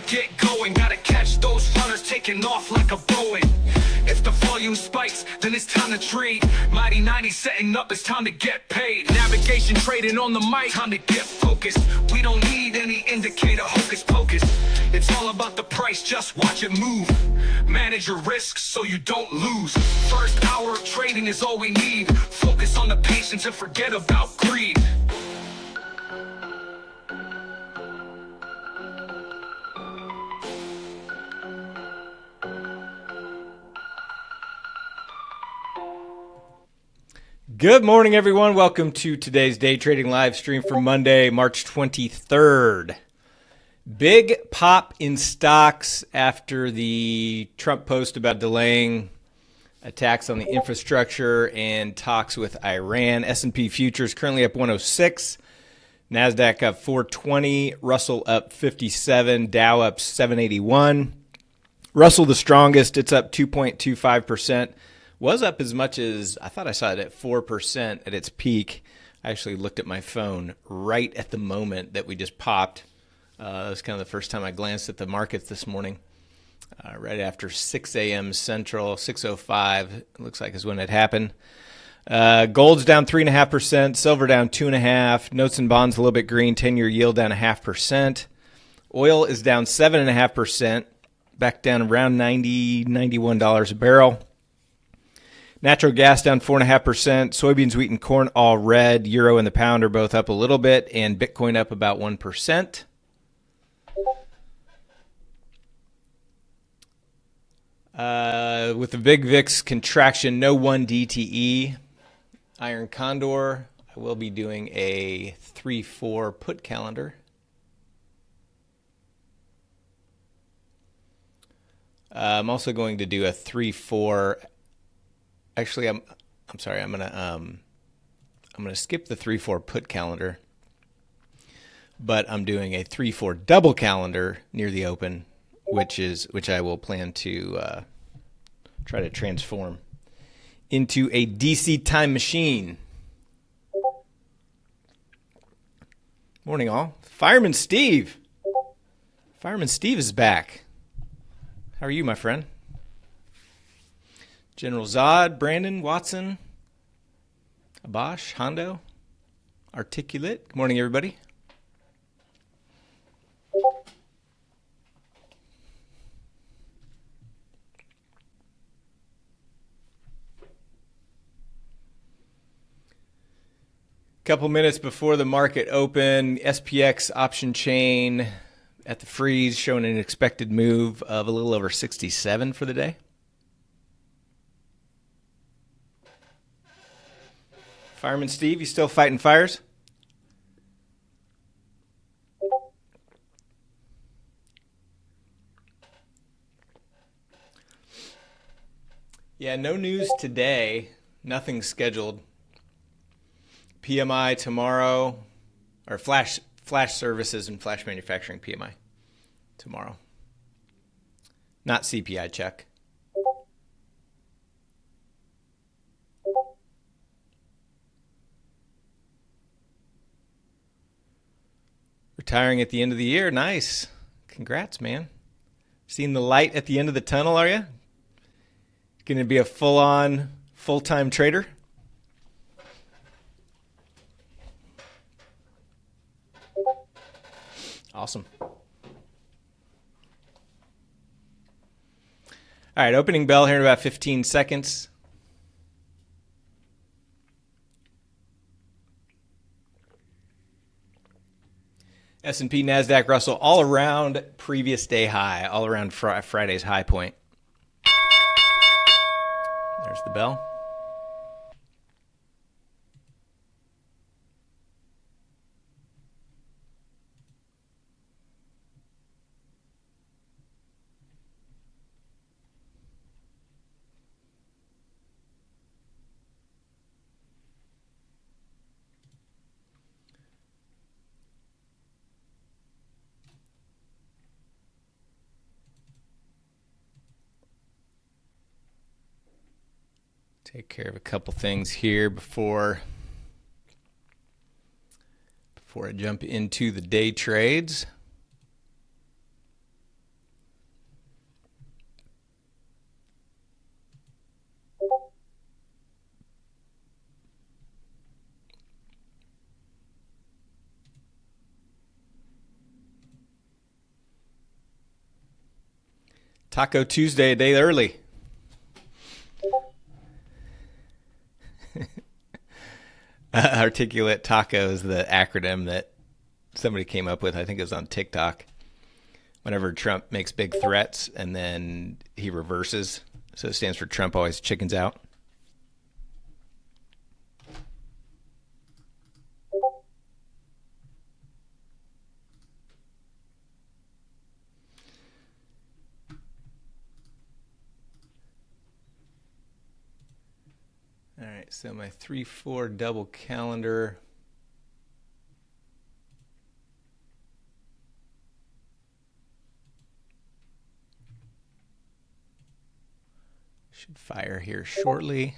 get going. Gotta catch those runners taking off like a Boeing. If the volume spikes, then it's time to trade. Mighty 90 setting up, it's time to get paid. Navigation trading on the mic, time to get focused. We don't need any indicator, hocus pocus. It's all about the price, just watch it move. Manage your risks so you don't lose. First hour of trading is all we need. Focus on the patience and forget about greed. Good morning, everyone. Welcome to today's day trading live stream for Monday, March 23rd. Big pop in stocks after the Trump post about delaying attacks on the infrastructure and talks with Iran. S&P futures currently up 106, NASDAQ up 420, Russell up 57, Dow up 781. Russell the strongest, it's up 2.25%. Was up as much as, I thought I saw it at 4% at its peak. I actually looked at my phone right at the moment that we just popped. That was kind of the first time I glanced at the markets this morning. Right after 6 a.m. Central, 6:05, it looks like is when it happened. Gold's down 3.5%, silver down 2.5%, notes and bonds a little bit green, 10-year yield down 0.5%. Oil is down 7.5%, back down around $91 a barrel. Natural gas down 4.5%. Soybeans, wheat, and corn all red. Euro and the pound are both up a little bit, and Bitcoin up about 1%. With the big VIX contraction, no 1 DTE. Iron Condor, I will be doing a 3-4 put calendar. I'm also going to do a 3-4. Actually, I'm sorry. I'm gonna skip the 3-4 put calendar, but I'm doing a 3-4 double calendar near the open, which I will plan to try to transform into a DC time machine. Morning, all. Fireman Steve. Fireman Steve is back. How are you, my friend? General Zod, Brandon, Watson, Abash, Hondo, Articulate. Good morning, everybody. Couple minutes before the market open, SPX option chain at the freeze showing an expected move of a little over 67 for the day. Fireman Steve, you still fighting fires? Yeah, no news today. Nothing scheduled. PMI tomorrow, or flash services and flash manufacturing PMI tomorrow. Not CPI check. Retiring at the end of the year. Nice. Congrats, man. Seeing the light at the end of the tunnel, are you? Going to be a full-on, full-time trader? Awesome. All right, opening bell here in about 15 seconds. S&P, NASDAQ, Russell, all around previous day high, all around Friday's high point. There's the bell. Take care of a couple things here before I jump into the day trades. Taco Tuesday, a day early. Articulate taco is the acronym that somebody came up with. I think it was on TikTok. Whenever Trump makes big threats and then he reverses, so it stands for Trump always chickens out. All right, so my 3-4 double calendar. Should fire here shortly.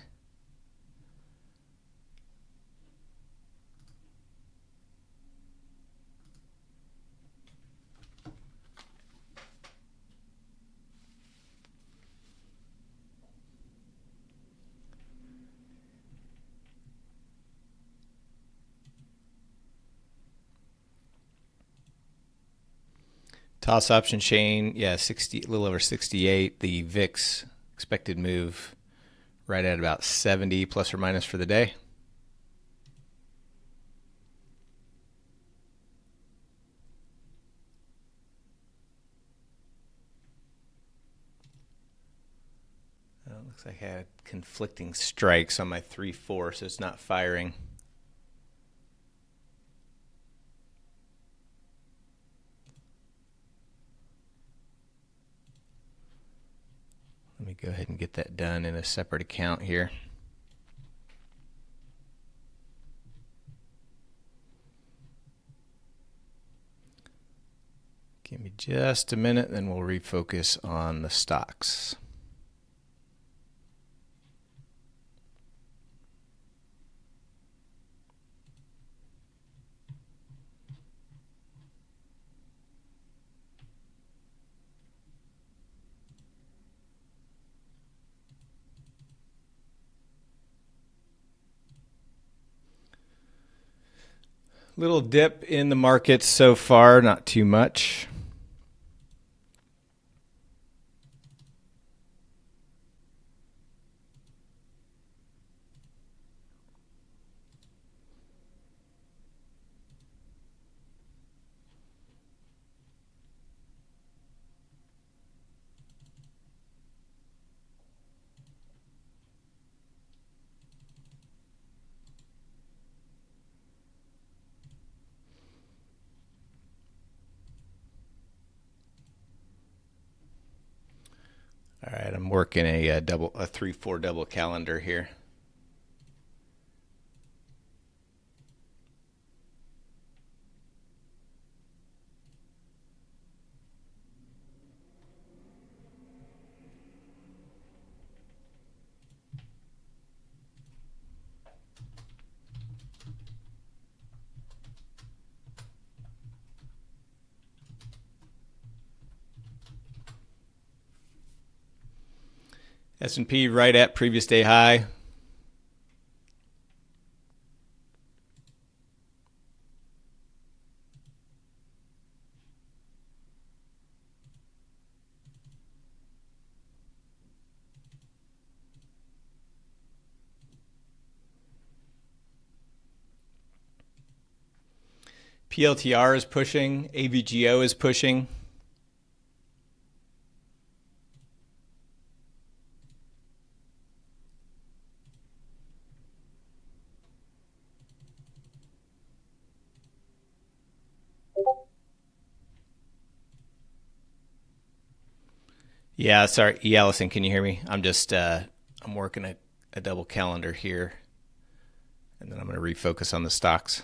Toss option chain, yeah, 60, a little over 68. The VIX expected move right at about 70 plus or minus for the day. Looks like I had conflicting strikes on my 3-4, so it's not firing. Let me go ahead and get that done in a separate account here. Give me just a minute, then we'll refocus on the stocks. Little dip in the markets so far, not too much. All right, I'm working a 3-4 double calendar here. S&P right at previous day high. PLTR is pushing. AVGO is pushing. Yeah, sorry, E. Allison, can you hear me? I'm just I'm working a double calendar here, and then I'm going to refocus on the stocks.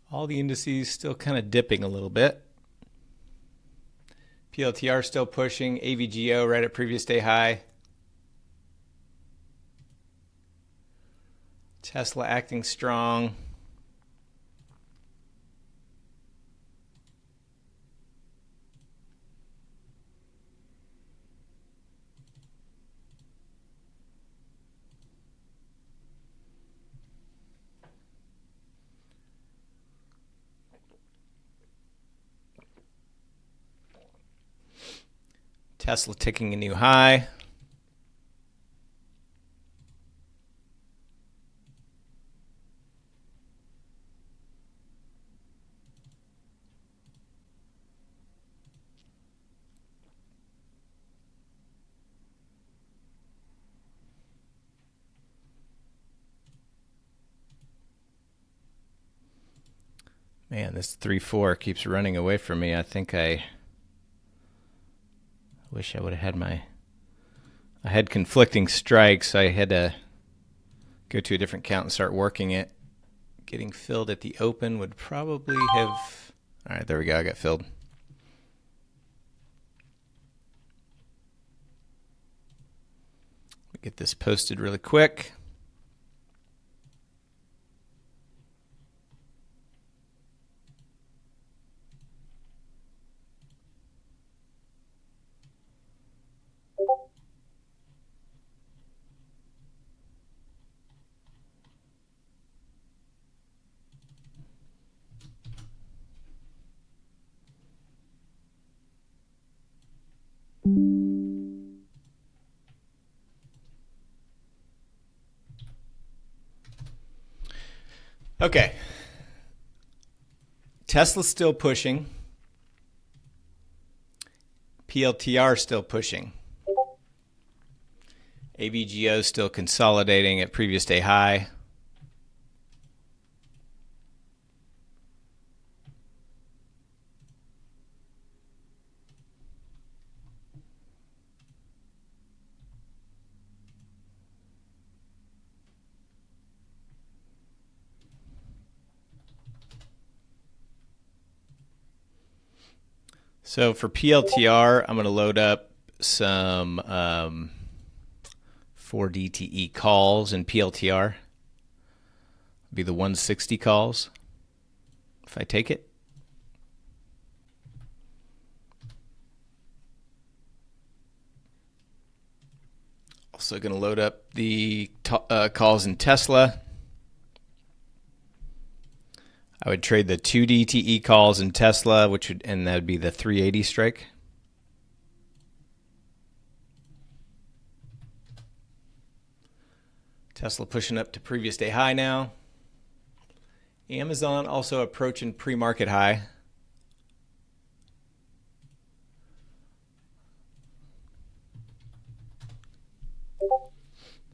All the indices still kind of dipping a little bit. PLTR still pushing. AVGO right at previous day high. Tesla acting strong. Tesla ticking a new high. Man, this 3-4 keeps running away from me. I think I wish I would have had I had conflicting strikes. I had to go to a different count and start working it. Getting filled at the open would probably have... All right, there we go. I got filled. Get this posted really quick. Okay. Tesla's still pushing. PLTR still pushing. AVGO still consolidating at previous day high. So for PLTR, I'm going to load up some 4DTE calls in PLTR. Be the 160 calls if I take it. Also going to load up the calls in Tesla. I would trade the 2DTE calls in Tesla, and that would be the 380 strike. Tesla pushing up to previous day high now. Amazon also approaching pre-market high.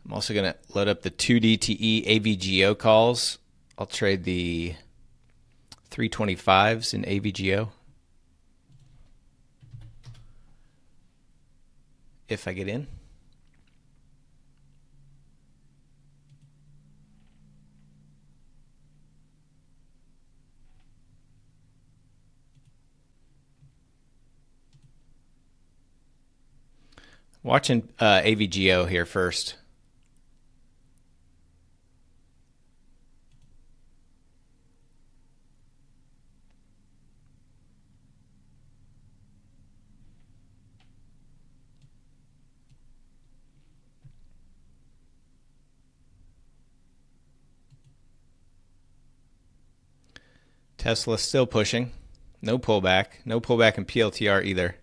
I'm also going to load up the 2DTE AVGO calls. I'll trade the 325s in AVGO if I get in. Watching AVGO here first. Tesla still pushing. No pullback. No pullback in PLTR either.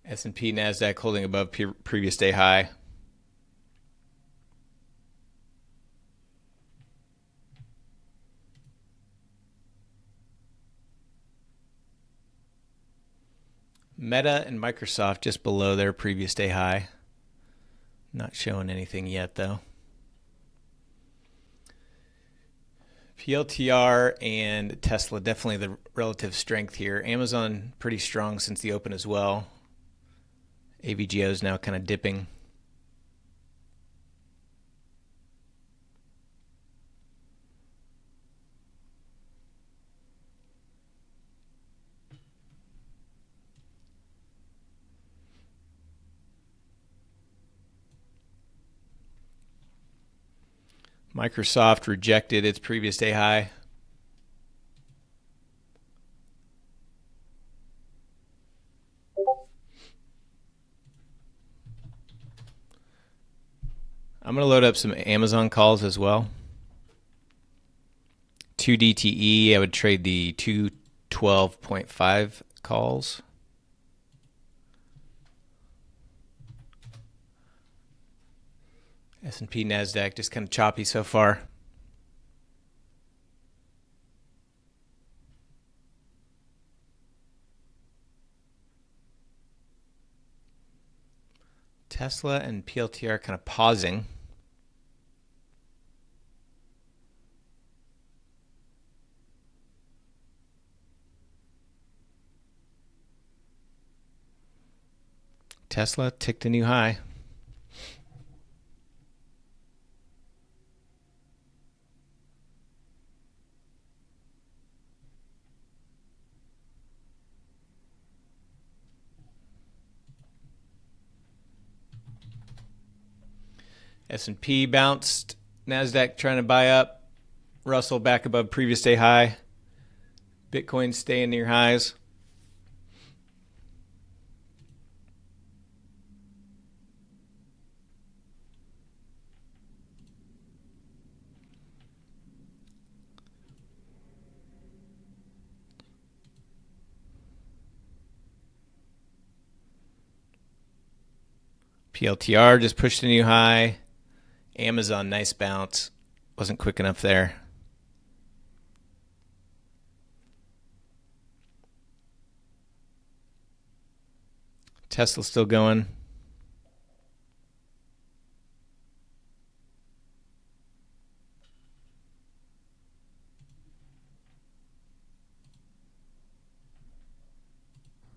S&P, NASDAQ holding above previous day high. Meta and Microsoft just below their previous day high. Not showing anything yet, though. PLTR and Tesla, definitely the relative strength here. Amazon pretty strong since the open as well. AVGO is now kind of dipping. Microsoft rejected its previous day high. I'm going to load up some Amazon calls as well. 2 DTE, I would trade the 212.5 calls. S&P, NASDAQ, just kind of choppy so far. Tesla and PLTR kind of pausing. Tesla ticked a new high. S&P bounced. NASDAQ trying to buy up. Russell back above previous day high. Bitcoin staying near highs. PLTR just pushed a new high. Amazon, nice bounce. Wasn't quick enough there. Tesla still going.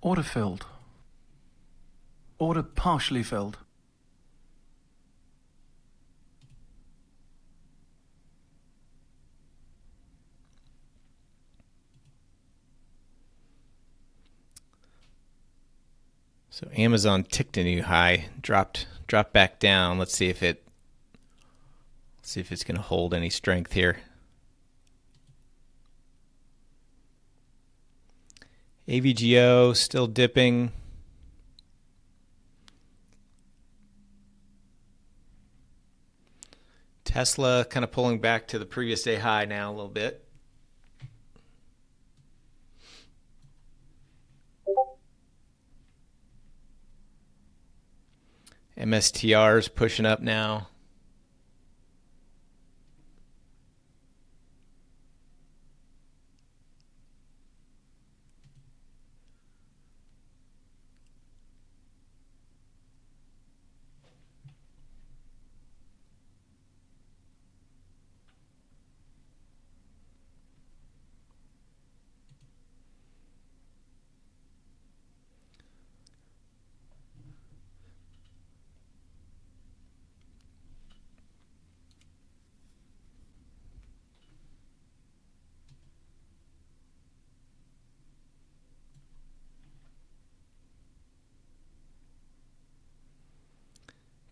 Order filled. Order partially filled. So Amazon ticked a new high, dropped back down. Let's see if it's going to hold any strength here. AVGO still dipping. Tesla kind of pulling back to the previous day high now a little bit. MSTR is pushing up now.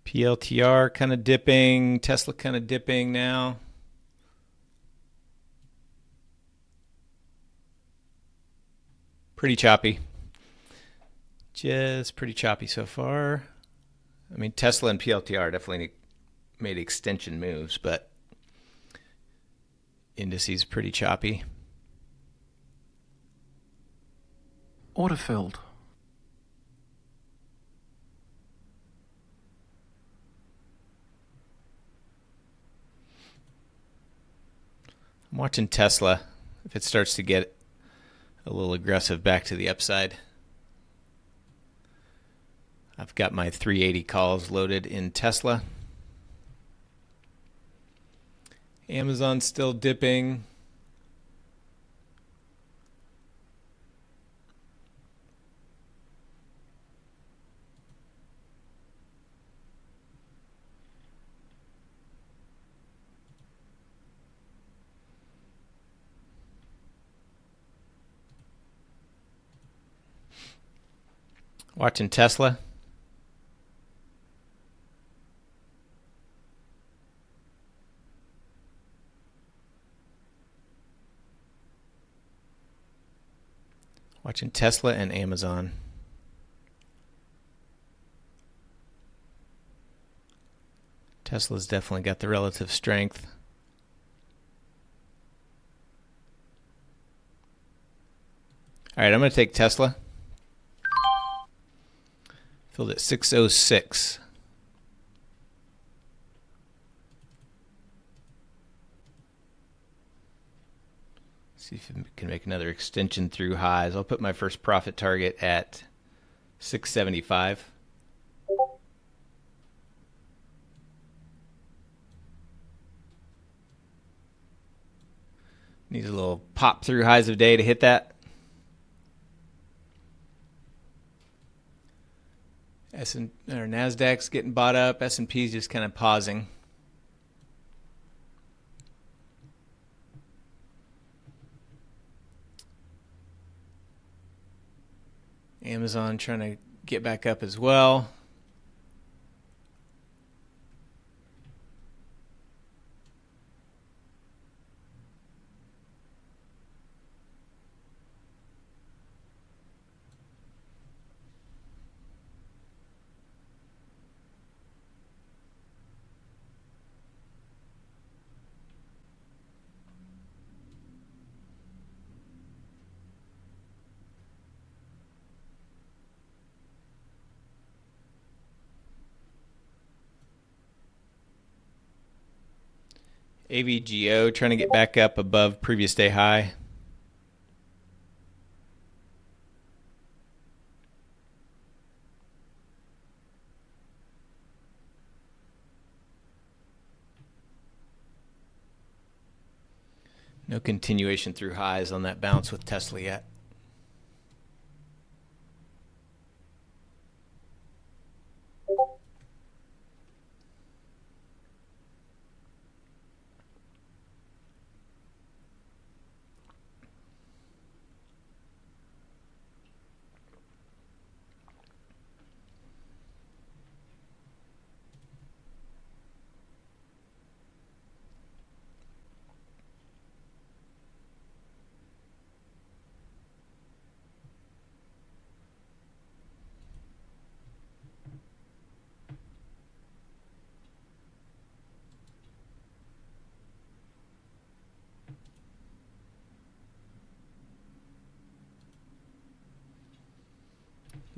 PLTR kind of dipping, Tesla kind of dipping now. Pretty choppy. Just pretty choppy so far. I mean, Tesla and PLTR definitely made extension moves, but indices pretty choppy. Order filled. I'm watching Tesla. If it starts to get a little aggressive back to the upside. I've got my 380 calls loaded in Tesla. Amazon still dipping. Watching Tesla. Watching Tesla and Amazon. Tesla's definitely got the relative strength. All right, I'm going to take Tesla. Filled at 606. See if we can make another extension through highs. I'll put my first profit target at 675. Needs a little pop through highs of day to hit that. Nasdaq's getting bought up. S&P's just kind of pausing. Amazon trying to get back up as well. AVGO trying to get back up above previous day high. No continuation through highs on that bounce with Tesla yet.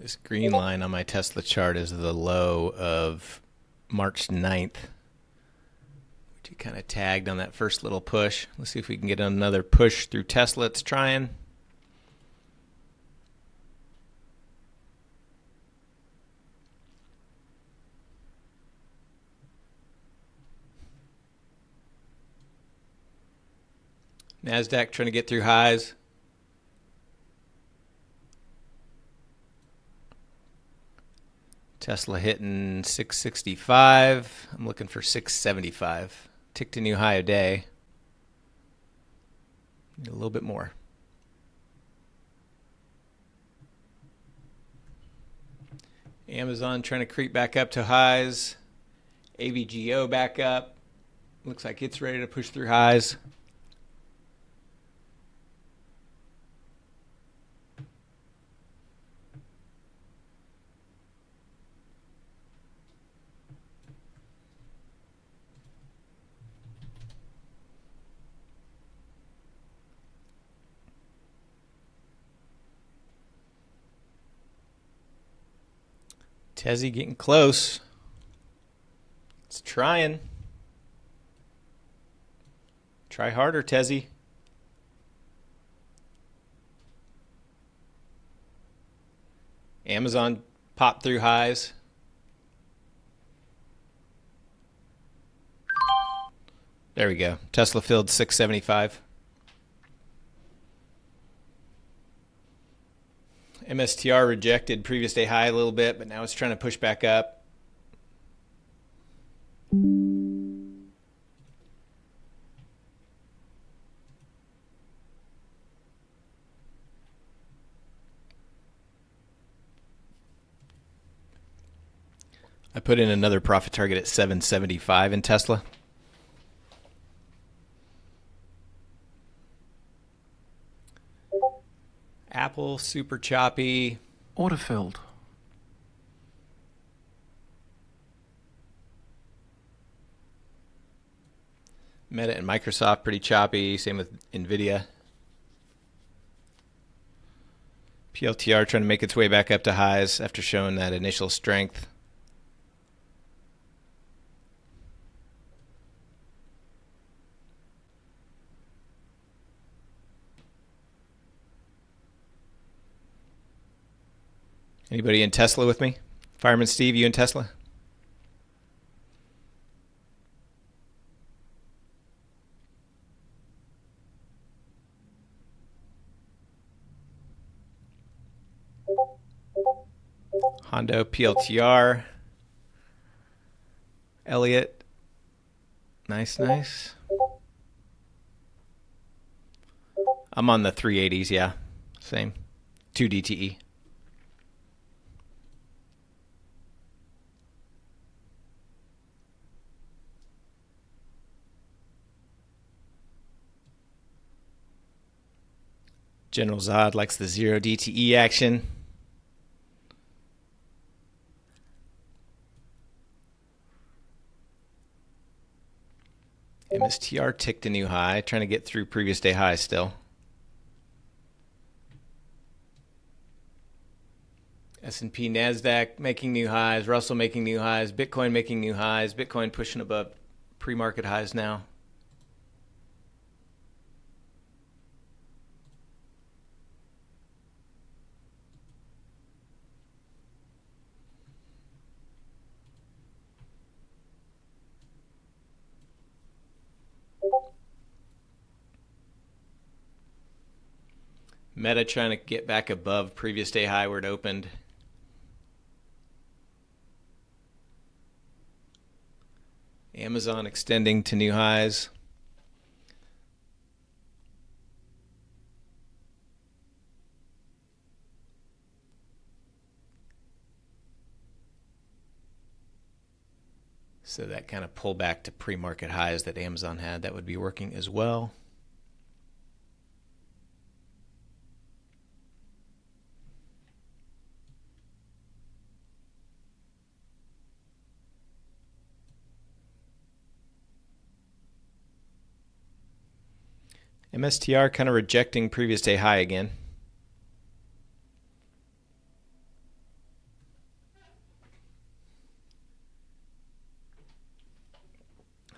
This green line on my Tesla chart is the low of March 9th, which you kind of tagged on that first little push. Let's see if we can get another push through Tesla. It's trying. Nasdaq trying to get through highs. Tesla hitting 665. I'm looking for 675. Ticked a new high a day. Need a little bit more. Amazon trying to creep back up to highs. AVGO back up. Looks like it's ready to push through highs. Tezzy getting close. It's trying. Try harder, Tezzy. Amazon popped through highs. There we go. Tesla filled 675. MSTR rejected previous day high a little bit, but now it's trying to push back up. I put in another profit target at 775 in Tesla. Apple, super choppy. Order filled. Meta and Microsoft, pretty choppy. Same with NVIDIA. PLTR trying to make its way back up to highs after showing that initial strength. Anybody in Tesla with me? Fireman Steve, you in Tesla? Hondo, PLTR. Elliott. Nice, nice. I'm on the 380s, yeah. Same. 2 DTE. General Zod likes the 0 DTE action. MSTR ticked a new high, trying to get through previous day high still. S&P, NASDAQ making new highs, Russell making new highs, Bitcoin making new highs, Bitcoin pushing above pre-market highs now. Meta trying to get back above previous day high where it opened. Amazon extending to new highs. So that kind of pullback to pre-market highs that Amazon had, that would be working as well. MSTR kind of rejecting previous day high again.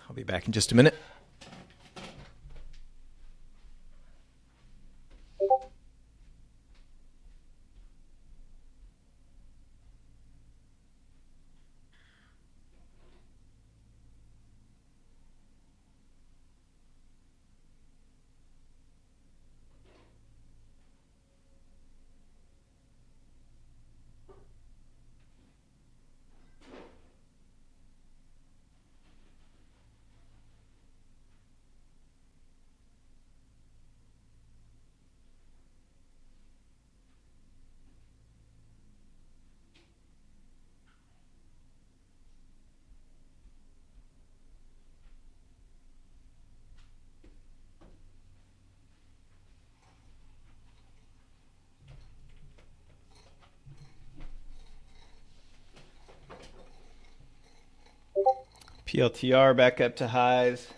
I'll be back in just a minute. PLTR back up to highs.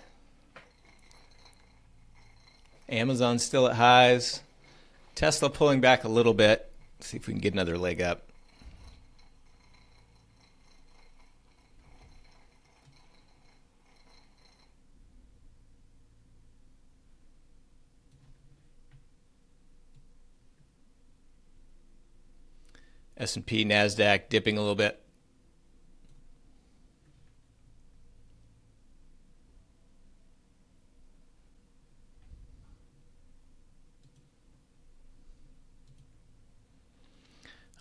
Amazon still at highs. Tesla pulling back a little bit. See if we can get another leg up. S&P, NASDAQ dipping a little bit.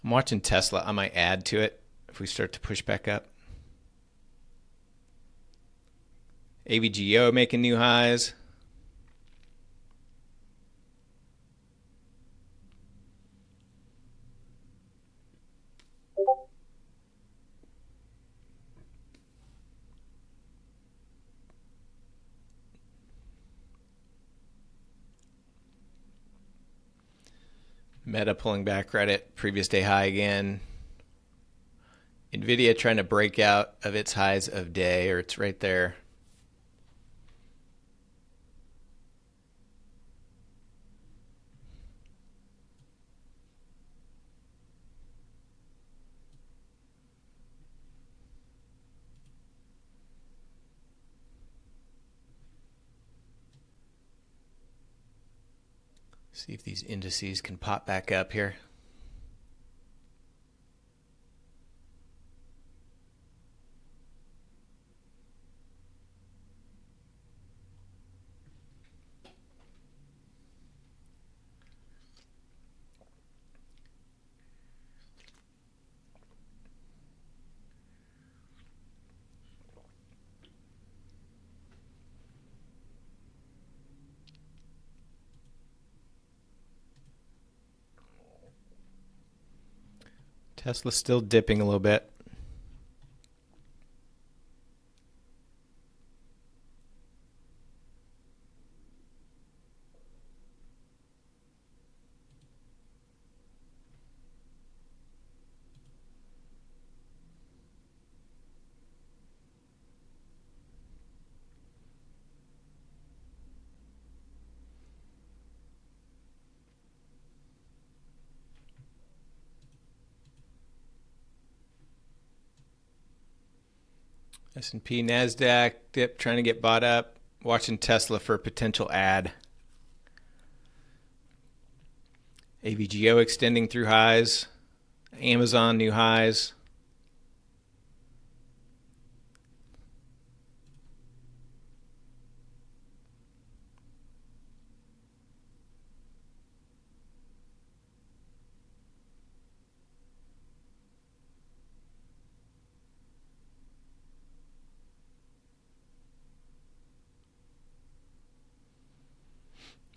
I'm watching Tesla. I might add to it if we start to push back up. AVGO making new highs. Meta pulling back right at previous day high again. NVIDIA trying to break out of its highs of day, or it's right there. See if these indices can pop back up here. Tesla's still dipping a little bit. S&P, NASDAQ, dip, trying to get bought up. Watching Tesla for a potential add. AVGO extending through highs. Amazon, new highs.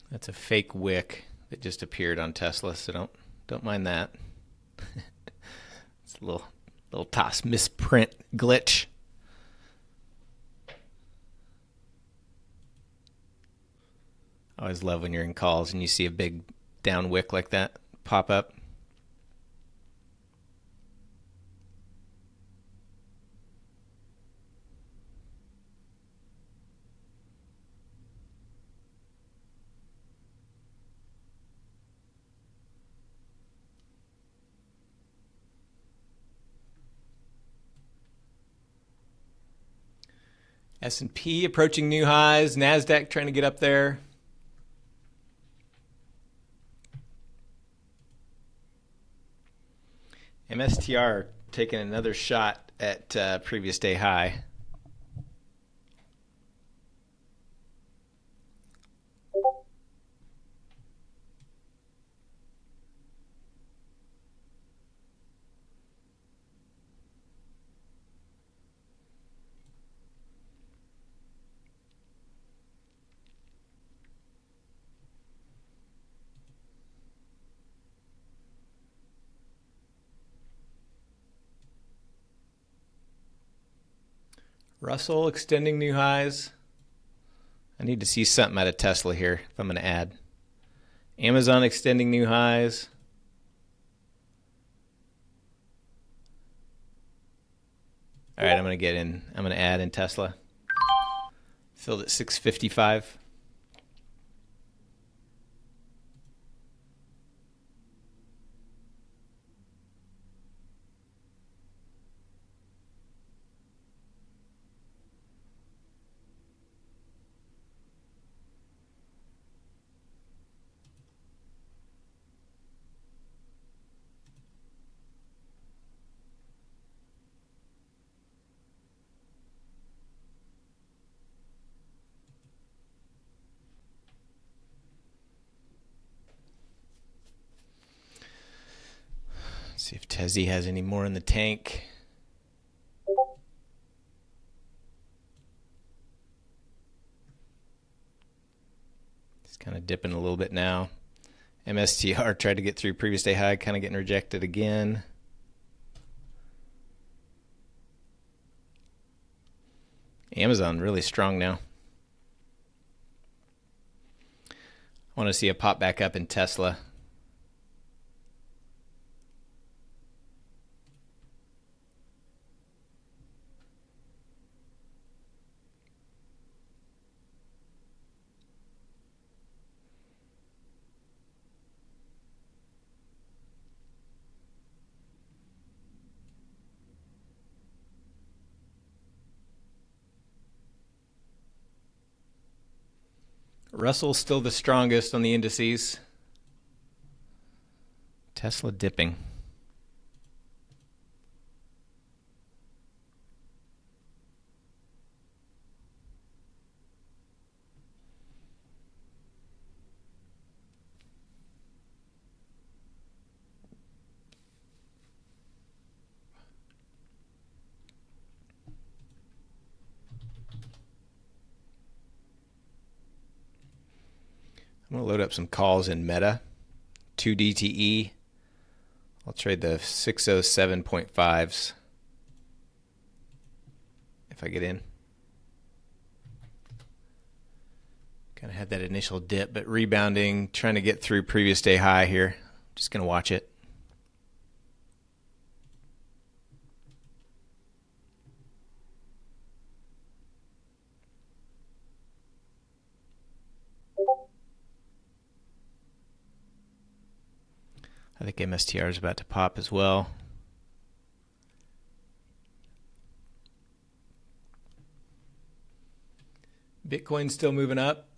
That's a fake wick that just appeared on Tesla, so don't mind that. It's a little toss misprint glitch. I always love when you're in calls and you see a big down wick like that pop up. S&P approaching new highs. NASDAQ trying to get up there. MSTR taking another shot at previous day high. Russell extending new highs. I need to see something out of Tesla here if I'm going to add. Amazon extending new highs. All right, I'm going to get in. I'm going to add in Tesla. Filled at 655. See if Tezzy has any more in the tank. It's kind of dipping a little bit now. MSTR tried to get through previous day high, kind of getting rejected again. Amazon really strong now. I want to see a pop back up in Tesla. Russell's still the strongest on the indices. Tesla dipping. I'm going to load up some calls in Meta. 2 DTE. I'll trade the 607.5s if I get in. Kind of had that initial dip, but rebounding, trying to get through previous day high here. Just going to watch it. I think MSTR is about to pop as well. Bitcoin's still moving up.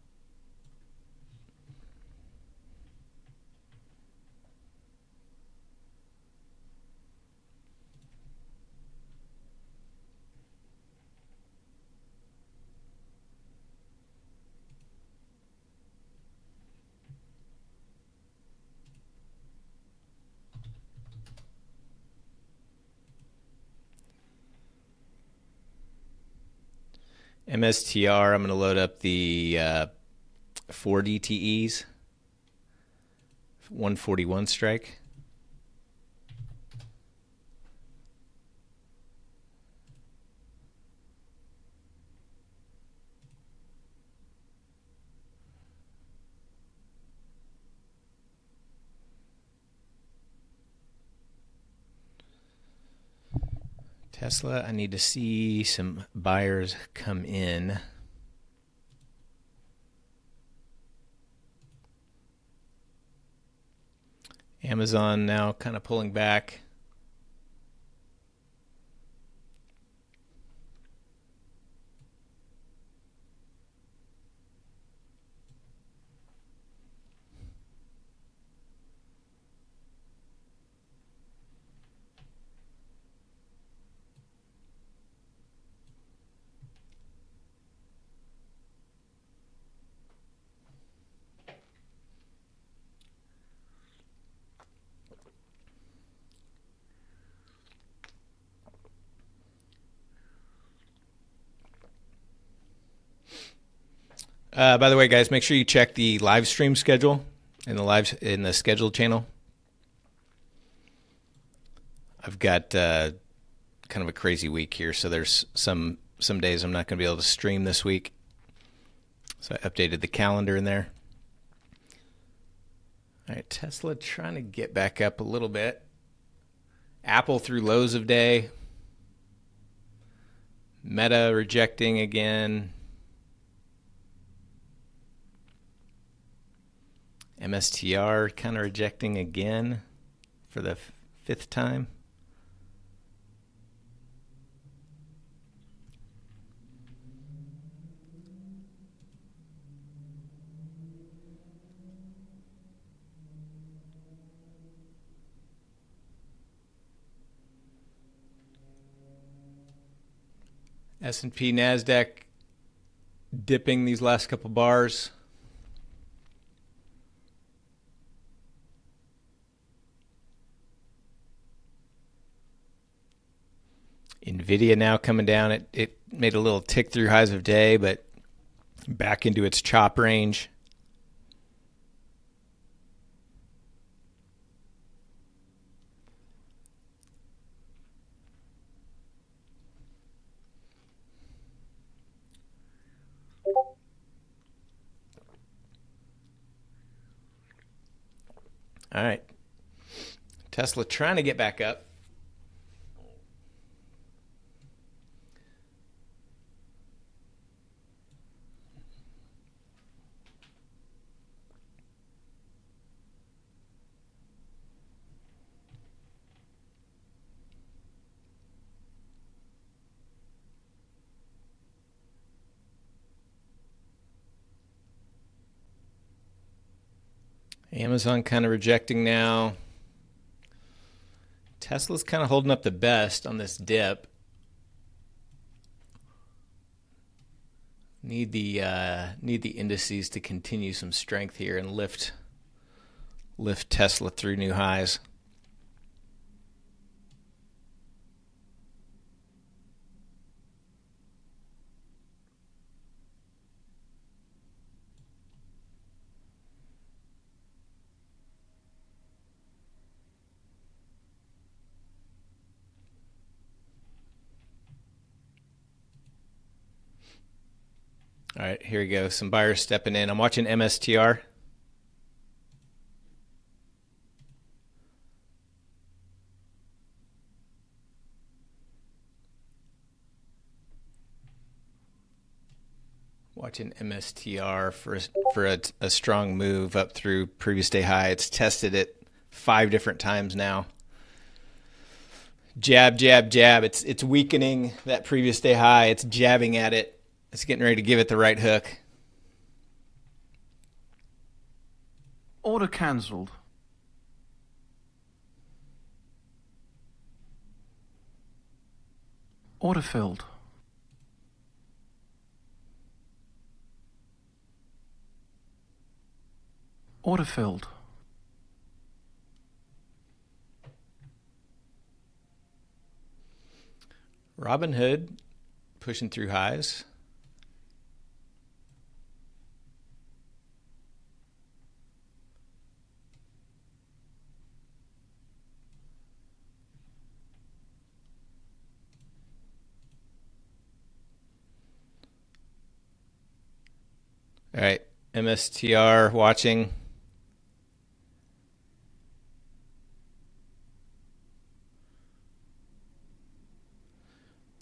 MSTR, I'm going to load up the 4 DTEs. 141 strike. Tesla, I need to see some buyers come in. Amazon now kind of pulling back. By the way, guys, make sure you check the live stream schedule in the scheduled channel. I've got kind of a crazy week here, so there's some days I'm not going to be able to stream this week. So I updated the calendar in there. All right, Tesla trying to get back up a little bit. Apple through lows of day. Meta rejecting again. MSTR kind of rejecting again for the fifth time. S&P, NASDAQ dipping these last couple bars. NVIDIA now coming down. It made a little tick through highs of day, but back into its chop range. All right. Tesla trying to get back up. Amazon kind of rejecting now. Tesla's kind of holding up the best on this dip. Need the indices to continue some strength here and lift Tesla through new highs. All right, here we go. Some buyers stepping in. I'm watching MSTR. Watching MSTR for a strong move up through previous day high. It's tested it 5 different times now. Jab, jab, jab. It's weakening that previous day high. It's jabbing at it. It's getting ready to give it the right hook. Order cancelled. Order filled. Order filled. Robinhood pushing through highs. All right, MSTR watching.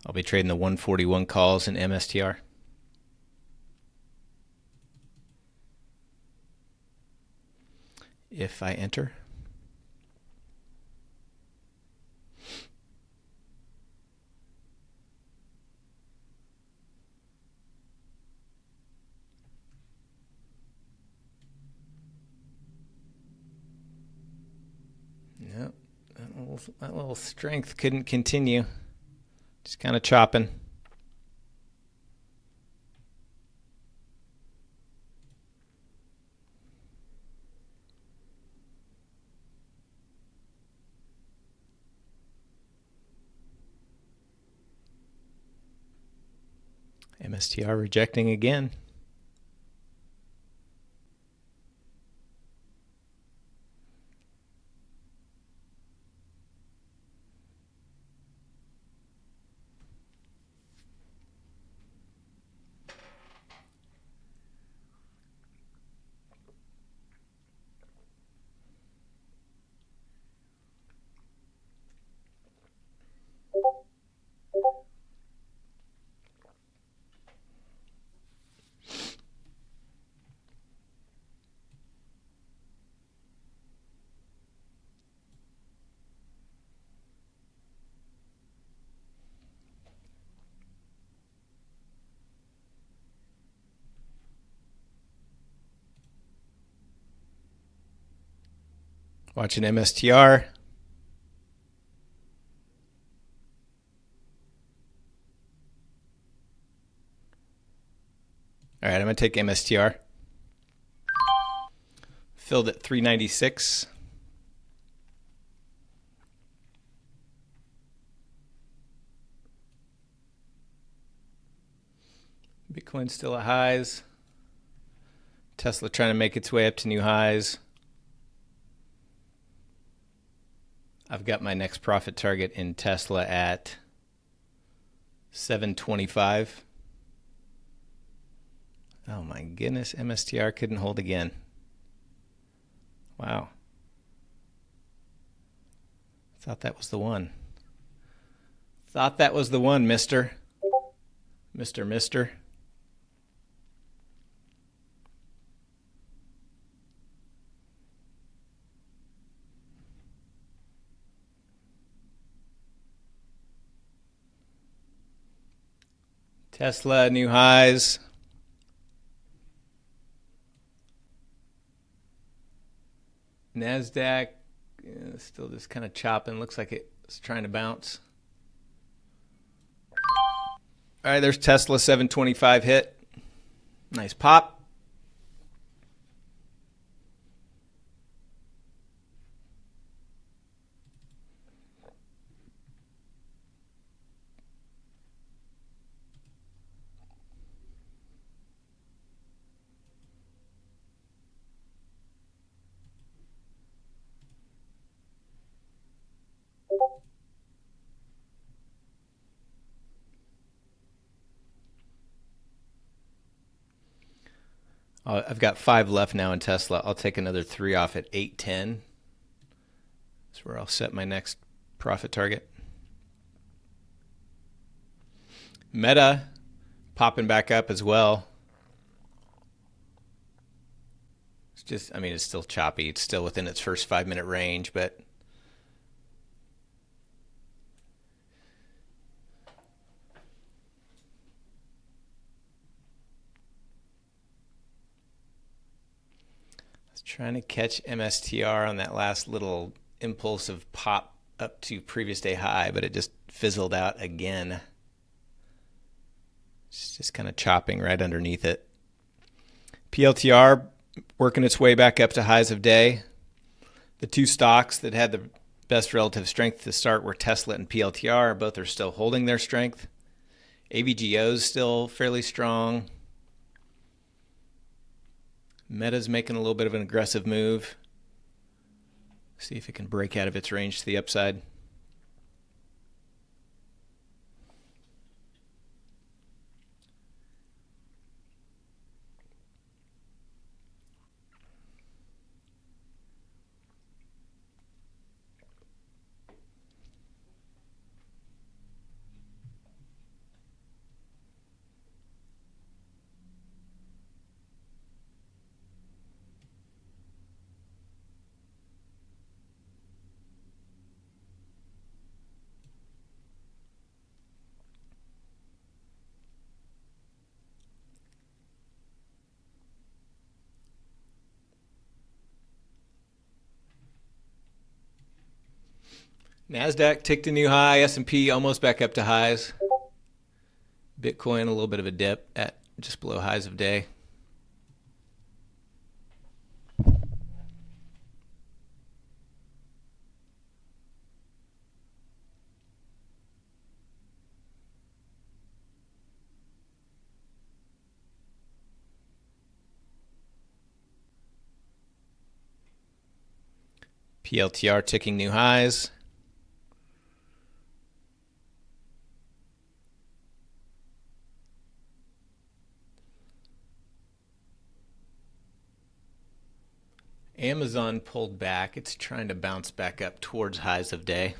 I'll be trading the 141 calls in MSTR. If I enter. Nope, that little strength couldn't continue. Just kind of chopping. MSTR rejecting again. Watching MSTR. All right, I'm going to take MSTR. Filled at 396. Bitcoin still at highs. Tesla trying to make its way up to new highs. I've got my next profit target in Tesla at 725. Oh my goodness, MSTR couldn't hold again. Wow. Thought that was the one. Thought that was the one, mister. Mister. Tesla, new highs. NASDAQ Still just kind of chopping. Looks like it's trying to bounce. All right, there's Tesla 725 hit. Nice pop. I've got 5 left now in Tesla. I'll take another 3 off at 810. That's where I'll set my next profit target. Meta popping back up as well. It's just, I mean, it's still choppy. It's still within its first 5-minute range, but trying to catch MSTR on that last little impulsive pop up to previous day high, but it just fizzled out again. It's just kind of chopping right underneath it. PLTR working its way back up to highs of day. The 2 stocks that had the best relative strength to start were Tesla and PLTR. Both are still holding their strength. AVGO is still fairly strong. Meta's making a little bit of an aggressive move. See if it can break out of its range to the upside. NASDAQ ticked a new high. S&P almost back up to highs. Bitcoin a little bit of a dip at just below highs of day. PLTR ticking new highs. Amazon pulled back. It's trying to bounce back up towards highs of day.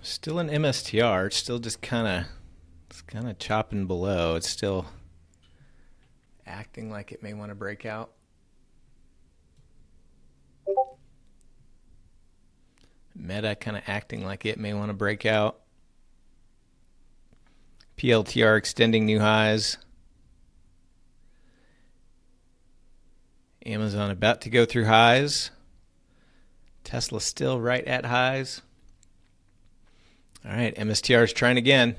Still an MSTR. It's still just kind of chopping below. It's still acting like it may want to break out. Meta kind of acting like it may want to break out. PLTR extending new highs. Amazon about to go through highs. Tesla still right at highs. All right, MSTR is trying again.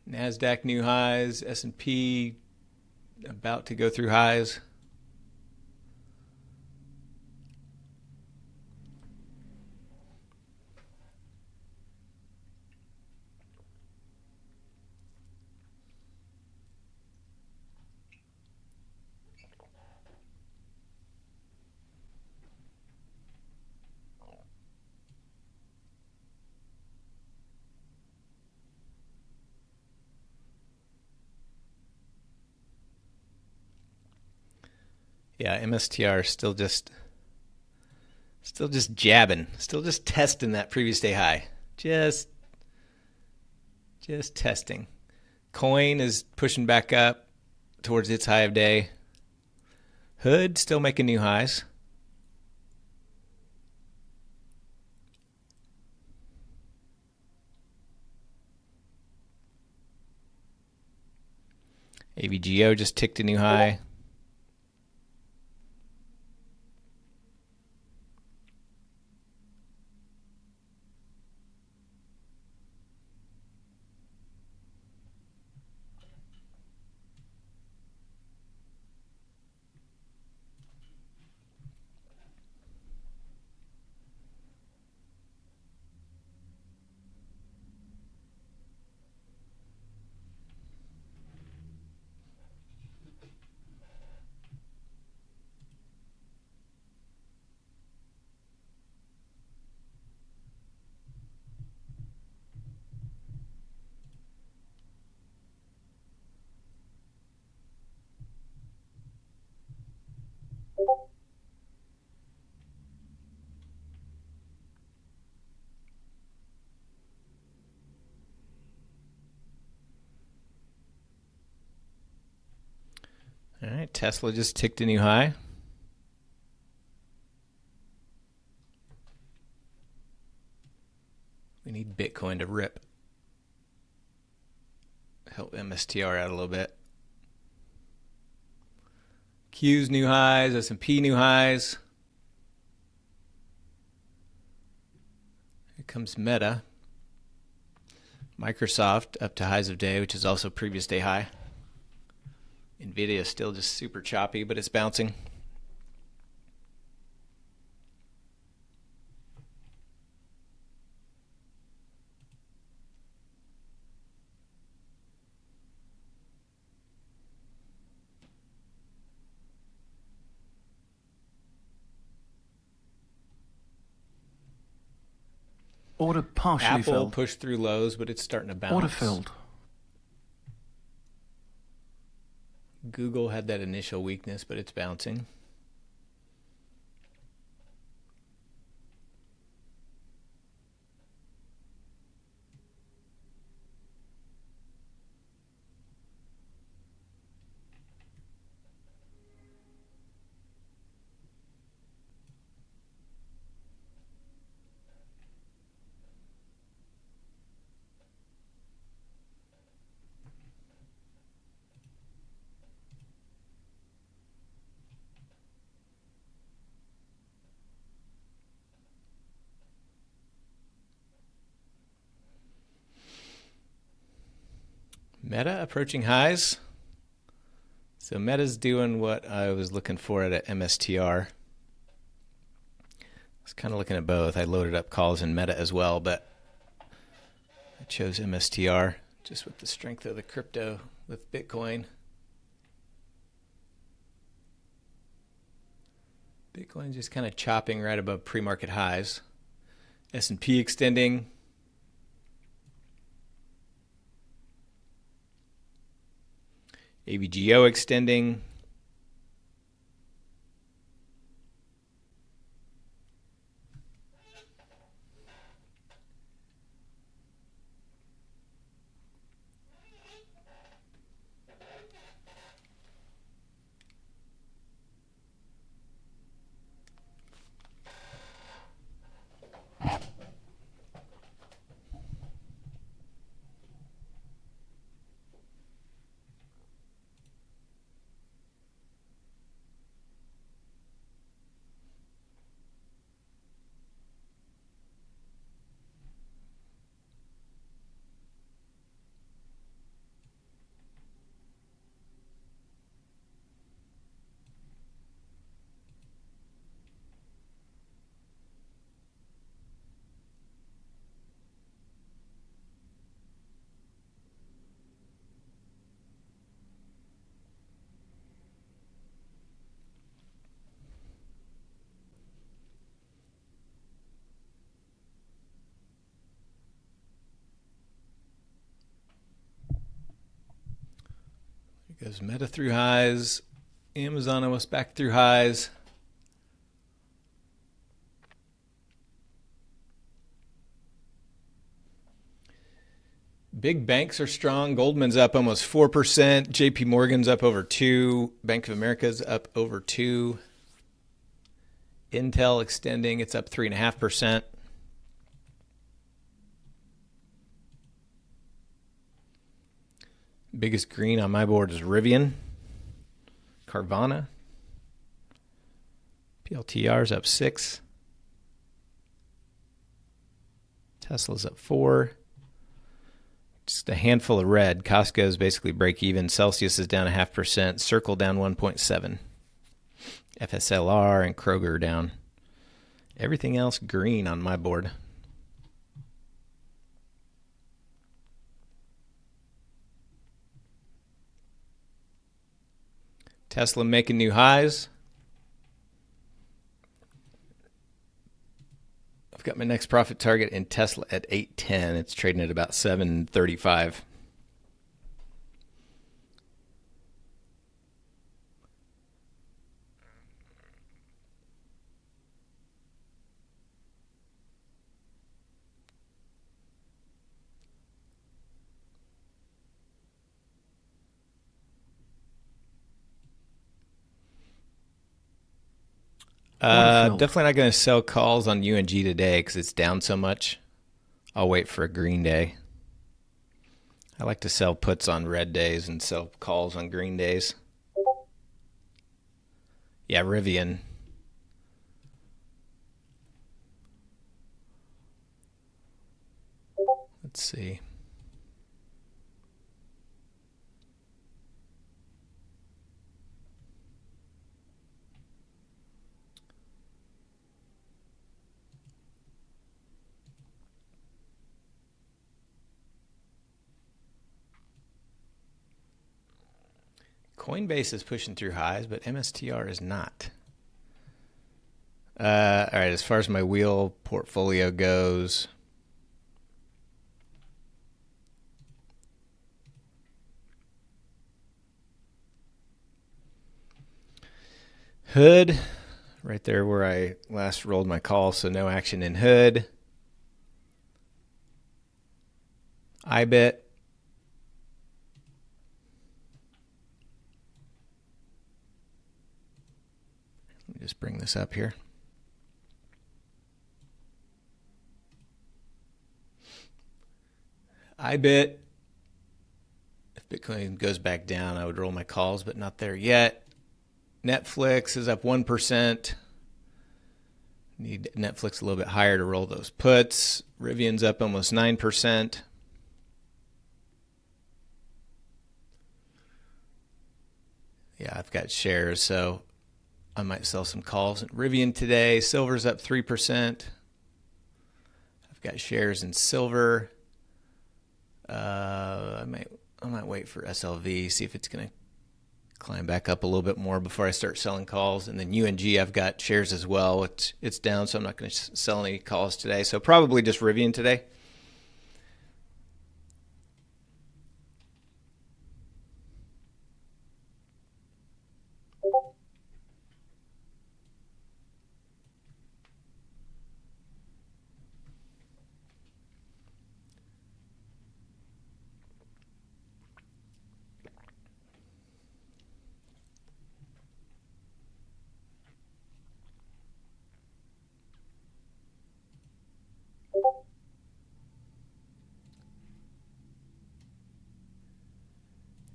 NASDAQ new highs. S&P about to go through highs. Yeah, MSTR still just jabbing, still just testing that previous day high. Just testing. Coin is pushing back up towards its high of day. Hood still making new highs. AVGO just ticked a new high. All right, Tesla just ticked a new high. We need Bitcoin to rip. Help MSTR out a little bit. Q's new highs, S&P new highs. Here comes Meta. Microsoft up to highs of day, which is also previous day high. Nvidia is still just super choppy, but it's bouncing. Order partially Apple filled. pushed through lows, but it's starting to bounce. Order filled. Google had that initial weakness, but it's bouncing. Meta approaching highs. So Meta's doing what I was looking for at a MSTR. I was kind of looking at both. I loaded up calls in Meta as well, but I chose MSTR just with the strength of the crypto with Bitcoin. Bitcoin just kind of chopping right above pre-market highs. S&P extending. AVGO extending. Here goes Meta through highs. Amazon almost back through highs. Big banks are strong. Goldman's up almost 4%. JP Morgan's up over 2%. Bank of America's up over 2%. Intel extending, it's up 3.5%. Biggest green on my board is Rivian. Carvana. PLTR's up 6%. Tesla's up 4%. Just a handful of red. Costco is basically break even. Celsius is down 0.5%. Circle down 1.7%. FSLR and Kroger down. Everything else green on my board. Tesla making new highs. I've got my next profit target in Tesla at 810. It's trading at about 735. Definitely not going to sell calls on UNG today because it's down so much. I'll wait for a green day. I like to sell puts on red days and sell calls on green days. Yeah, Rivian. Let's see. Coinbase is pushing through highs, but MSTR is not. All right, as far as my wheel portfolio goes, Hood, right there where I last rolled my call, so no action in Hood. IBIT. Let me just bring this up here. IBIT. If Bitcoin goes back down, I would roll my calls, but not there yet. Netflix is up 1%. Need Netflix a little bit higher to roll those puts. Rivian's up almost 9%. Yeah, I've got shares, so I might sell some calls at Rivian today. Silver's up 3%. I've got shares in silver. I might wait for SLV, see if it's going to climb back up a little bit more before I start selling calls. And then UNG, I've got shares as well. It's down, so I'm not going to sell any calls today. So probably just Rivian today.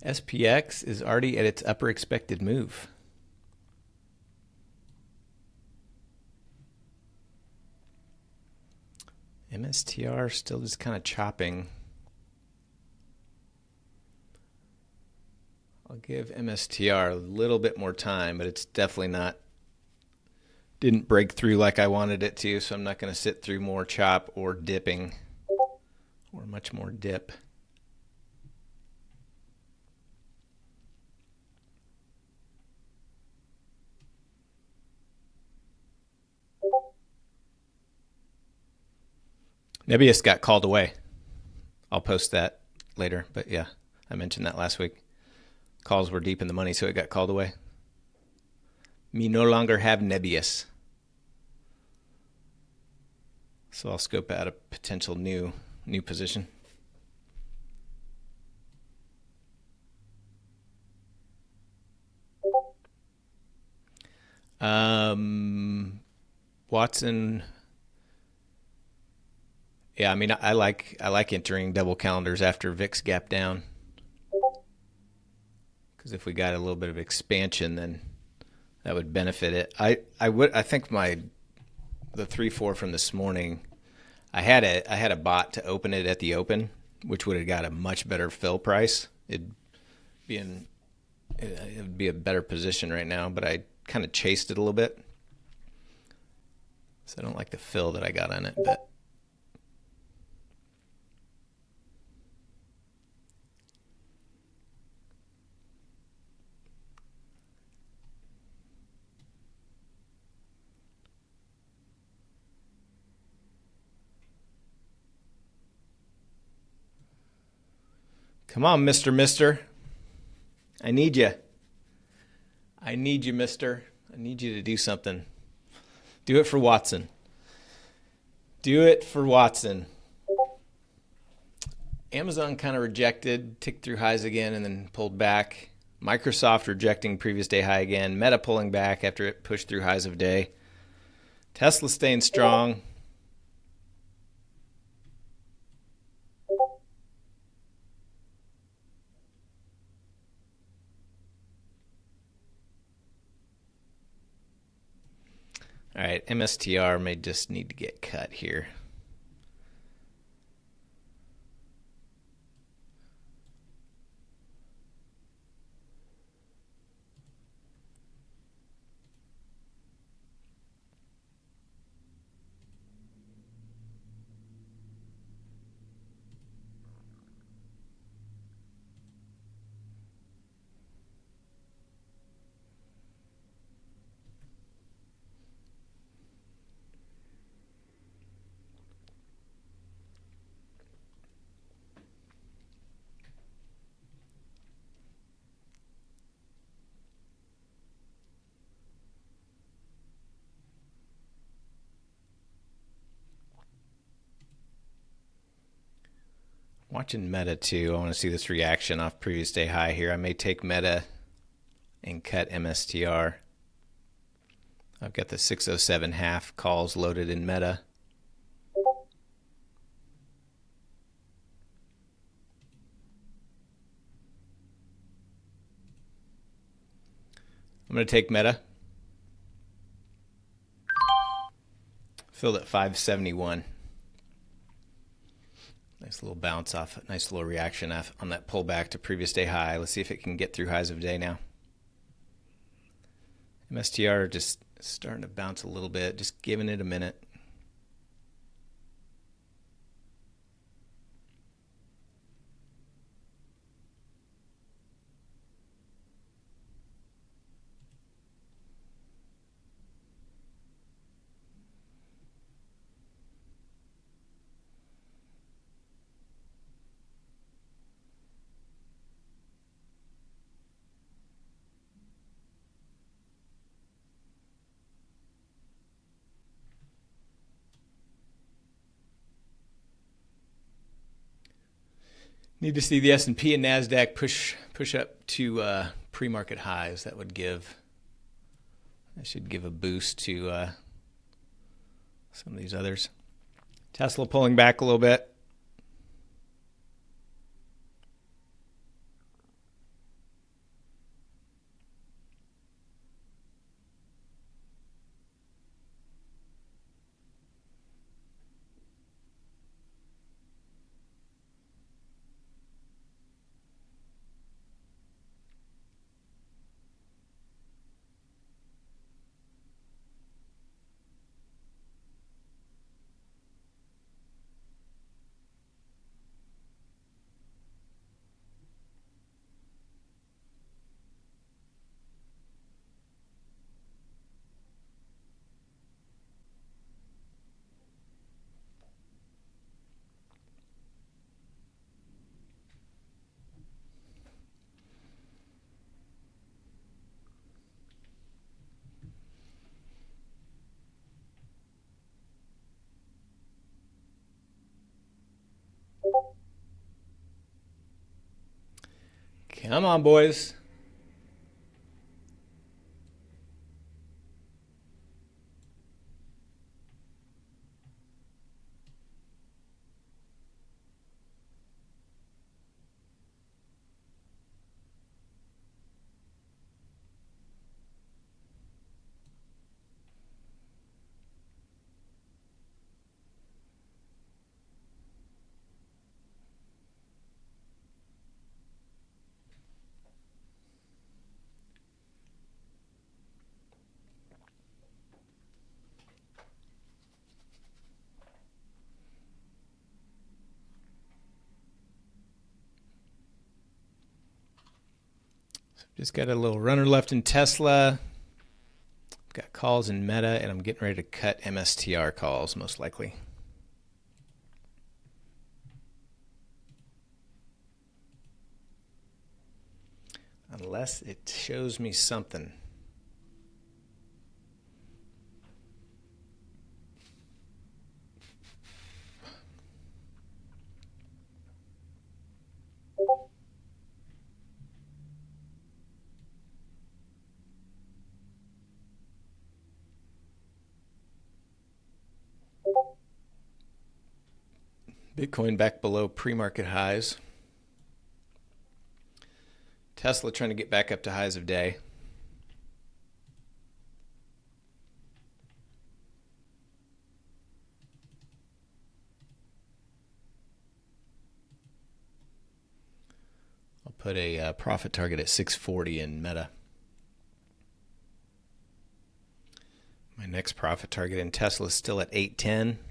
SPX is already at its upper expected move. MSTR still just kind of chopping. I'll give MSTR a little bit more time, but it's definitely didn't break through like I wanted it to, so I'm not going to sit through more chop or dipping or much more dip. Nebius got called away. I'll post that later, but yeah, I mentioned that last week. Calls were deep in the money, so it got called away. Me no longer have Nebius. So I'll scope out a potential new position. Watson. Yeah, I mean, I like entering double calendars after VIX gap down, because if we got a little bit of expansion, then that would benefit it. I think the 3-4 from this morning, I had a bot to open it at the open, which would have got a much better fill price. It would be a better position right now, but I kind of chased it a little bit, so I don't like the fill that I got on it. But come on, Mister. I need you. I need you, mister. I need you to do something. Do it for Watson. Do it for Watson. Amazon kind of rejected, ticked through highs again, and then pulled back. Microsoft rejecting previous day high again. Meta pulling back after it pushed through highs of day. Tesla staying strong. All right, MSTR may just need to get cut here. Watching Meta too. I want to see this reaction off previous day high here. I may take Meta and cut MSTR. I've got the 607 half calls loaded in Meta. I'm going to take Meta. Filled at 571. Nice little bounce off, nice little reaction off on that pullback to previous day high. Let's see if it can get through highs of the day now. MSTR just starting to bounce a little bit, just giving it a minute. Need to see the S&P and NASDAQ push up to pre-market highs. That should give a boost to some of these others. Tesla pulling back a little bit. Come on, boys. Just got a little runner left in Tesla. Got calls in Meta, and I'm getting ready to cut MSTR calls, most likely. Unless it shows me something. Bitcoin back below pre-market highs. Tesla trying to get back up to highs of day. I'll put a profit target at 640 in Meta. My next profit target in Tesla is still at 810.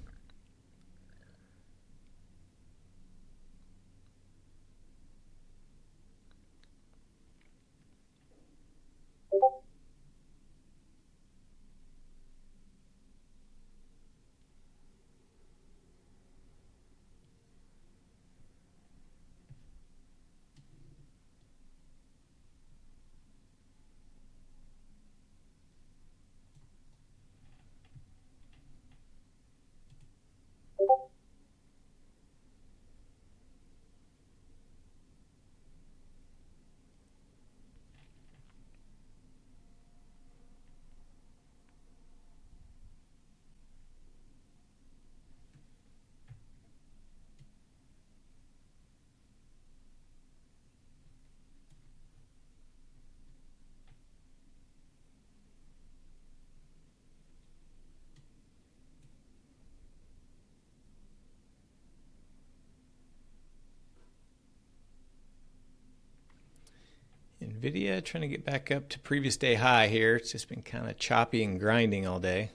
NVIDIA trying to get back up to previous day high here. It's just been kind of choppy and grinding all day.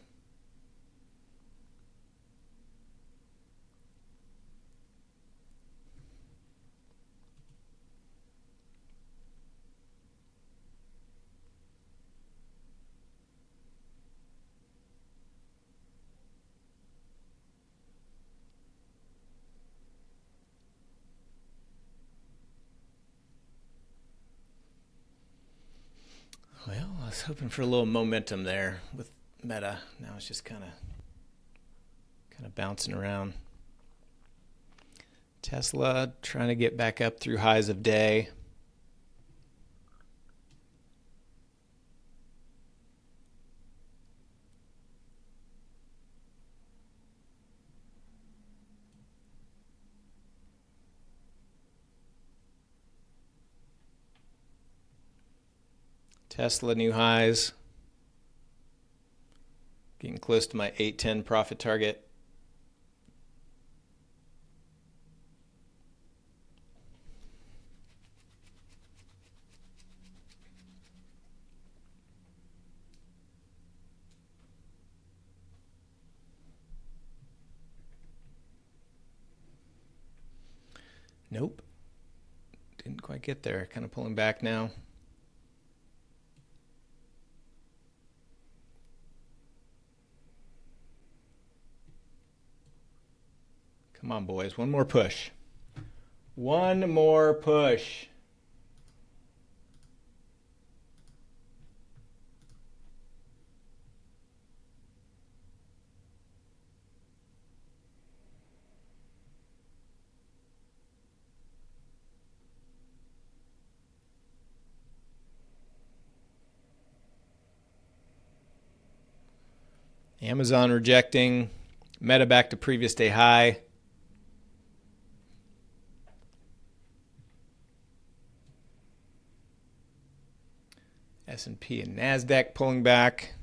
Well, I was hoping for a little momentum there with Meta. Now it's just kind of bouncing around. Tesla trying to get back up through highs of day. Tesla new highs. Getting close to my 810 profit target. Nope. Didn't quite get there. Kind of pulling back now. Come on, boys. One more push. One more push. Amazon rejecting. Meta back to previous day high. S&P and NASDAQ pulling back.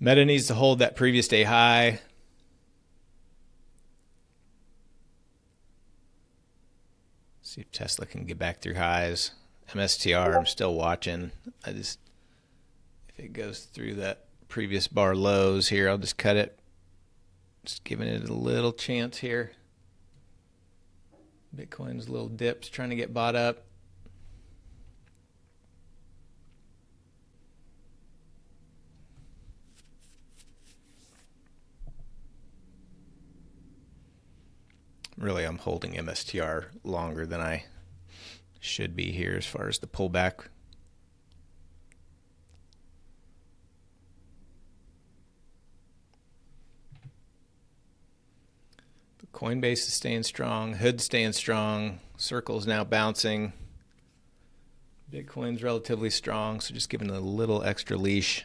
Meta needs to hold that previous day high. See if Tesla can get back through highs. MSTR, I'm still watching. If it goes through that previous bar lows here, I'll just cut it. Just giving it a little chance here. Bitcoin's little dips trying to get bought up. Really, I'm holding MSTR longer than I should be here as far as the pullback. The Coinbase is staying strong. Hood's staying strong. Circle's now bouncing. Bitcoin's relatively strong, so just giving it a little extra leash.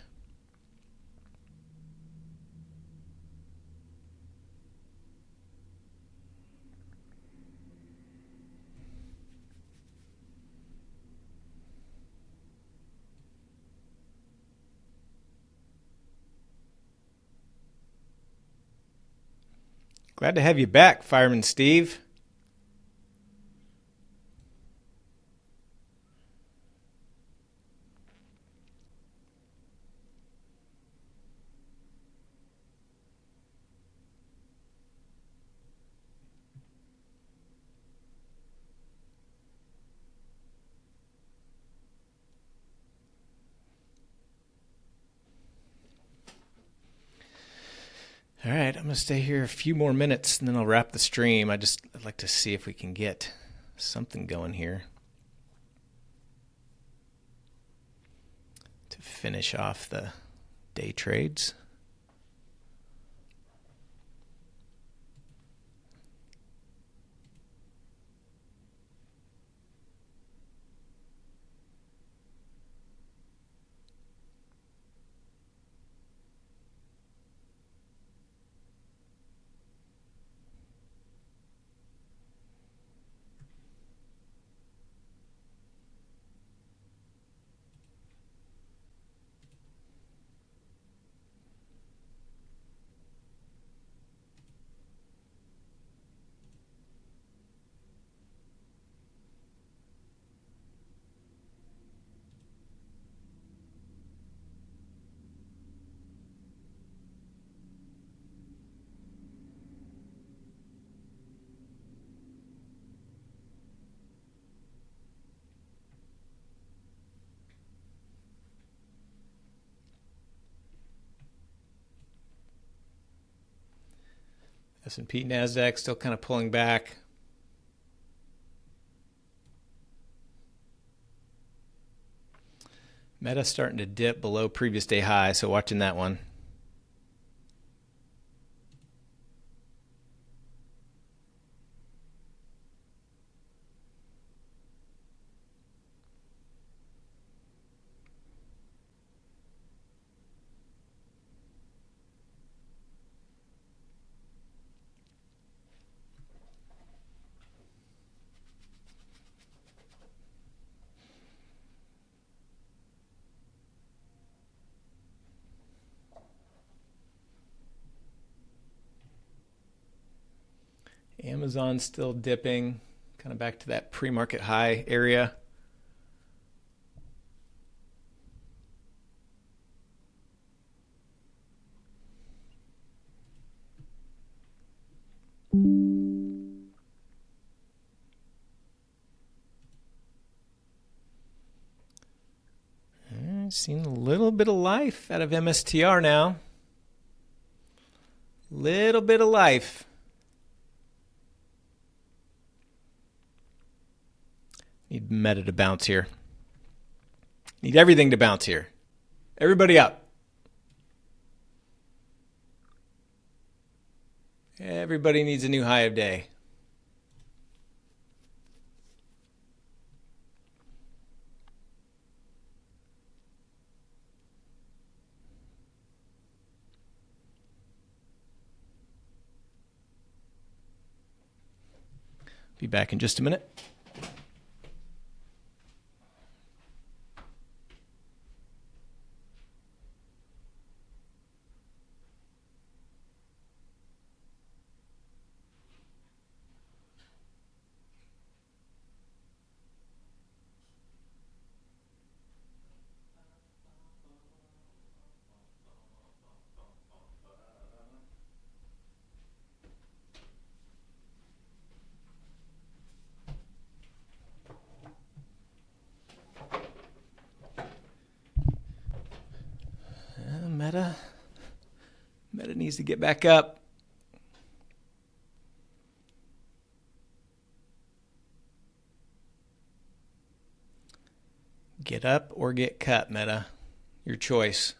Glad to have you back, Fireman Steve. All right, I'm going to stay here a few more minutes and then I'll wrap the stream. I'd like to see if we can get something going here to finish off the day trades. S&P, NASDAQ still kind of pulling back. Meta starting to dip below previous day high, so watching that one. Amazon still dipping, kind of back to that pre-market high area. Seen a little bit of life out of MSTR now. Little bit of life. Need Meta to bounce here. Need everything to bounce here. Everybody up. Everybody needs a new high of day. Be back in just a minute. Meta needs to get back up. Get up or get cut, Meta. Your choice.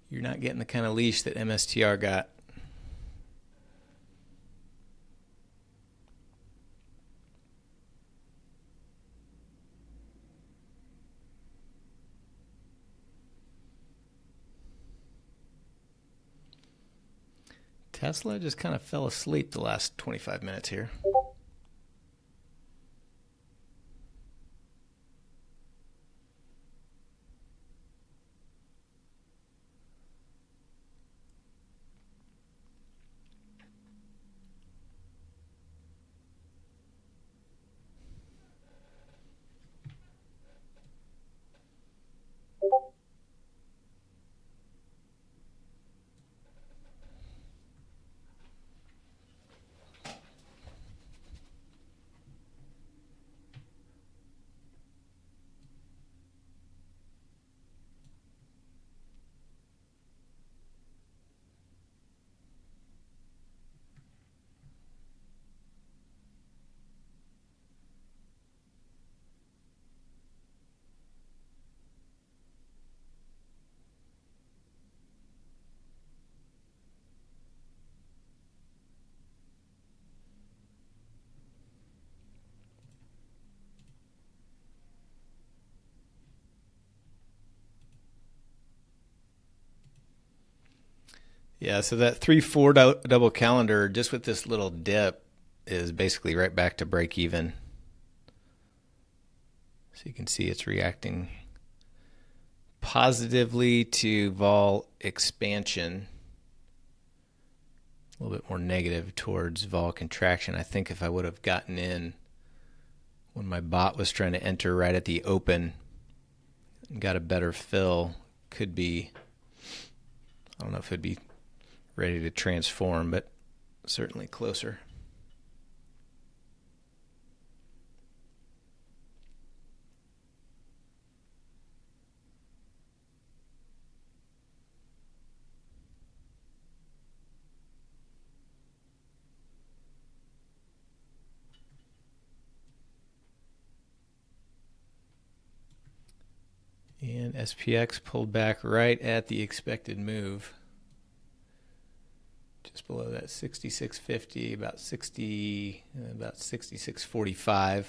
You're not getting the kind of leash that MSTR got. Tesla just kind of fell asleep the last 25 minutes here. Yeah, so that 3-4 double calendar, just with this little dip, is basically right back to break even. So you can see it's reacting positively to vol expansion, a little bit more negative towards vol contraction. I think if I would have gotten in when my bot was trying to enter right at the open and got a better fill, could be, I don't know if it'd be ready to transform, but certainly closer. And SPX pulled back right at the expected move. Just below that 66.50, about 66.45.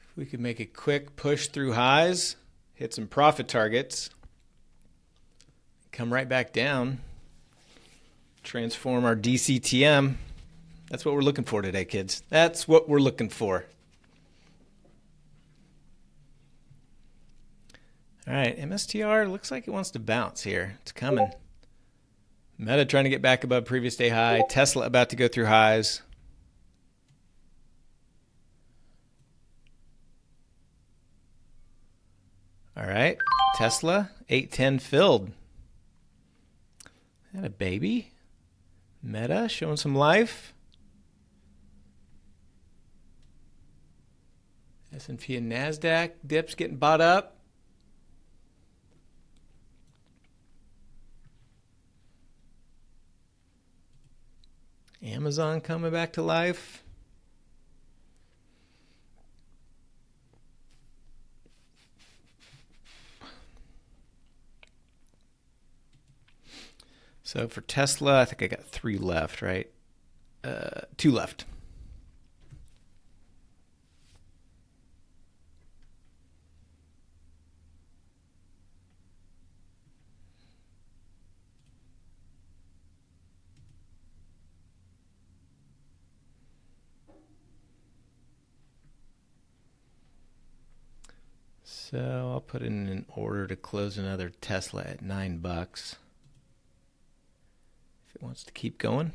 If we could make a quick push through highs, hit some profit targets, come right back down, transform our DCTM. That's what we're looking for today, kids. That's what we're looking for. All right, MSTR looks like it wants to bounce here. It's coming. Meta trying to get back above previous day high. Tesla about to go through highs. All right, Tesla, 810 filled. That a baby? Meta showing some life. S&P and NASDAQ dips getting bought up. Amazon coming back to life. So for Tesla, I think I got 3 left, right? 2 left. So I'll put in an order to close another Tesla at $9 if it wants to keep going.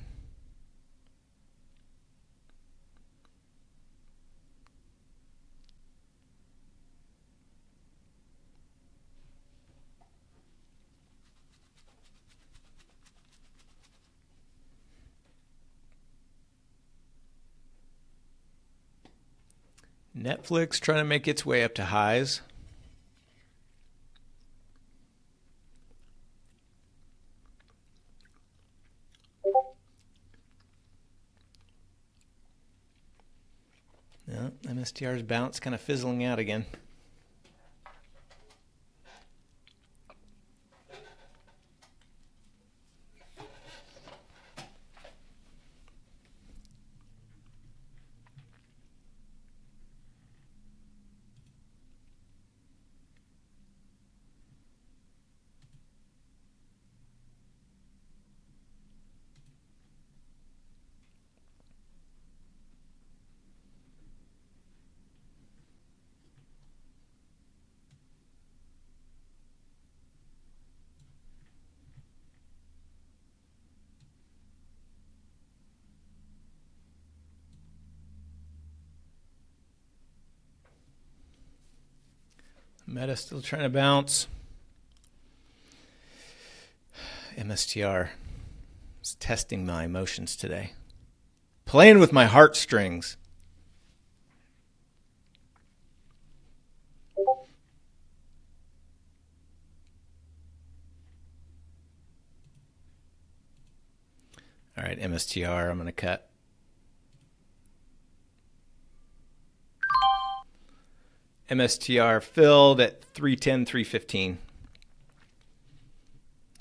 Netflix trying to make its way up to highs. No, MSTR's bounce kind of fizzling out again. Meta still trying to bounce. MSTR is testing my emotions today. Playing with my heartstrings. All right, MSTR, I'm going to cut. MSTR filled at 310, 315.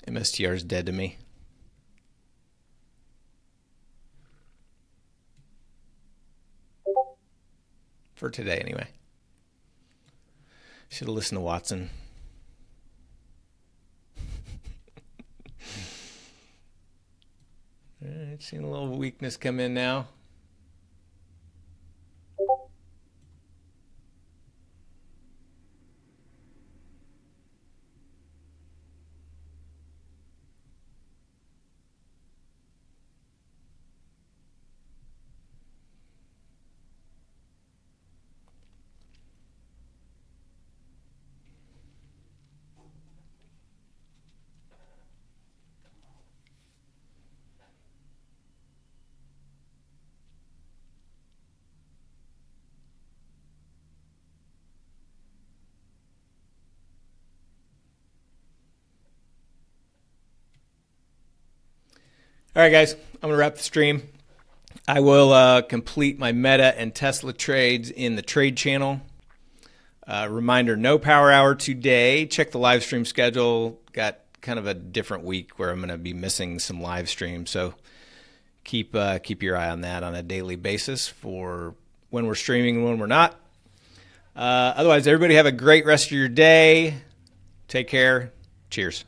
MSTR is dead to me. For today, anyway. Should have listened to Watson. All right, seeing a little weakness come in now. All right, guys, I'm going to wrap the stream. I will complete my Meta and Tesla trades in the trade channel. Reminder, no power hour today. Check the live stream schedule. Got kind of a different week where I'm going to be missing some live streams. So keep your eye on that on a daily basis for when we're streaming and when we're not. Otherwise, everybody have a great rest of your day. Take care. Cheers.